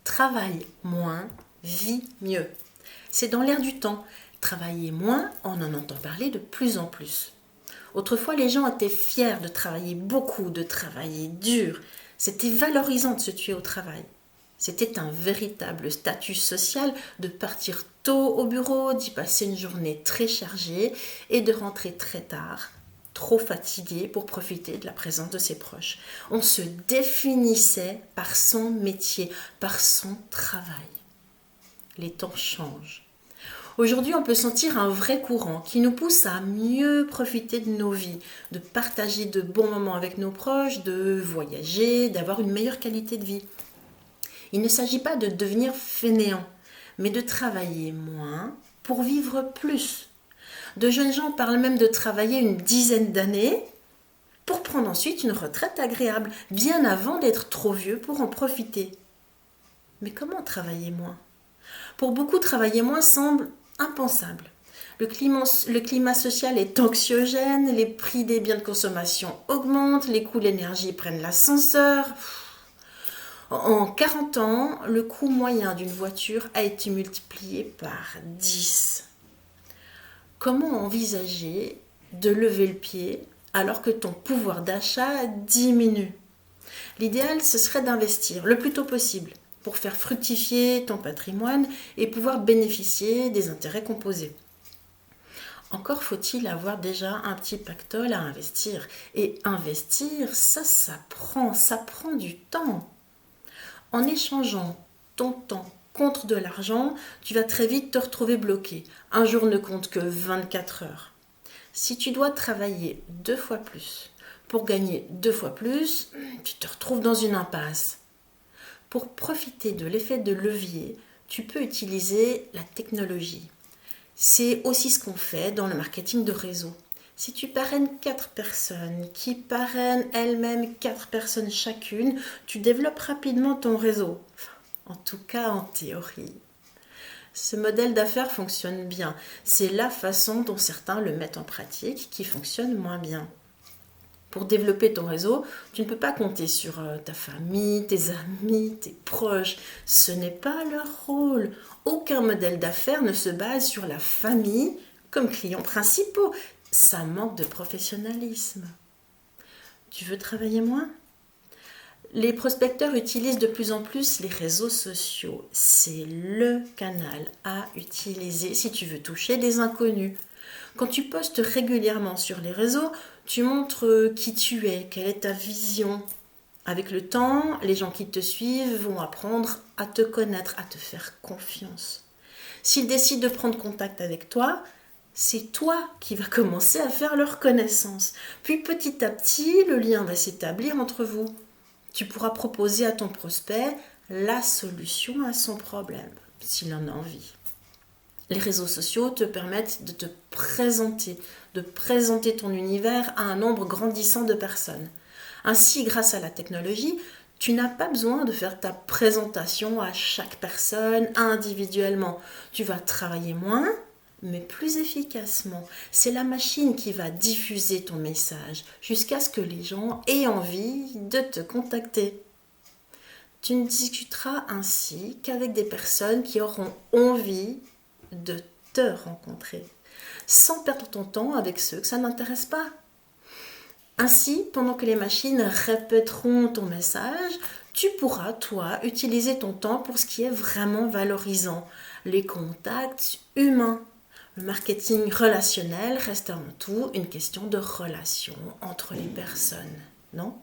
Travaille moins, vis mieux. C'est dans l'air du temps. Travailler moins, on en entend parler de plus en plus. Autrefois, les gens étaient fiers de travailler beaucoup, de travailler dur. C'était valorisant de se tuer au travail. C'était un véritable statut social de partir tôt au bureau, d'y passer une journée très chargée et de rentrer très tard, trop fatigué pour profiter de la présence de ses proches. On se définissait par son métier, par son travail. Les temps changent. Aujourd'hui, on peut sentir un vrai courant qui nous pousse à mieux profiter de nos vies, de partager de bons moments avec nos proches, de voyager, d'avoir une meilleure qualité de vie. Il ne s'agit pas de devenir fainéant, mais de travailler moins pour vivre plus. De jeunes gens parlent même de travailler une dizaine d'années pour prendre ensuite une retraite agréable, bien avant d'être trop vieux pour en profiter. Mais comment travailler moins ? Pour beaucoup, travailler moins semble impensable. Le climat social est anxiogène, les prix des biens de consommation augmentent, les coûts de l'énergie prennent l'ascenseur. En 40 ans, le coût moyen d'une voiture a été multiplié par 10. Comment envisager de lever le pied alors que ton pouvoir d'achat diminue ? L'idéal, ce serait d'investir le plus tôt possible pour faire fructifier ton patrimoine et pouvoir bénéficier des intérêts composés. Encore faut-il avoir déjà un petit pactole à investir. Et investir, ça prend du temps. En échangeant ton temps contre de l'argent, tu vas très vite te retrouver bloqué. Un jour ne compte que 24 heures. Si tu dois travailler 2 fois plus pour gagner 2 fois plus, tu te retrouves dans une impasse. Pour profiter de l'effet de levier, tu peux utiliser la technologie. C'est aussi ce qu'on fait dans le marketing de réseau. Si tu parraines 4 personnes qui parrainent elles-mêmes 4 personnes chacune, tu développes rapidement ton réseau. En tout cas, en théorie. Ce modèle d'affaires fonctionne bien. C'est la façon dont certains le mettent en pratique qui fonctionne moins bien. Pour développer ton réseau, tu ne peux pas compter sur ta famille, tes amis, tes proches. Ce n'est pas leur rôle. Aucun modèle d'affaires ne se base sur la famille comme clients principaux. Ça manque de professionnalisme. Tu veux travailler moins ? Les prospecteurs utilisent de plus en plus les réseaux sociaux. C'est le canal à utiliser si tu veux toucher des inconnus. Quand tu postes régulièrement sur les réseaux, tu montres qui tu es, quelle est ta vision. Avec le temps, les gens qui te suivent vont apprendre à te connaître, à te faire confiance. S'ils décident de prendre contact avec toi, c'est toi qui vas commencer à faire leur connaissance. Puis petit à petit, le lien va s'établir entre vous. Tu pourras proposer à ton prospect la solution à son problème, s'il en a envie. Les réseaux sociaux te permettent de présenter ton univers à un nombre grandissant de personnes. Ainsi, grâce à la technologie, tu n'as pas besoin de faire ta présentation à chaque personne individuellement. Tu vas travailler moins, mais plus efficacement. C'est la machine qui va diffuser ton message jusqu'à ce que les gens aient envie de te contacter. Tu ne discuteras ainsi qu'avec des personnes qui auront envie de te rencontrer, sans perdre ton temps avec ceux que ça n'intéresse pas. Ainsi, pendant que les machines répéteront ton message, tu pourras, toi, utiliser ton temps pour ce qui est vraiment valorisant, les contacts humains. Le marketing relationnel reste avant tout une question de relation entre les personnes, non ?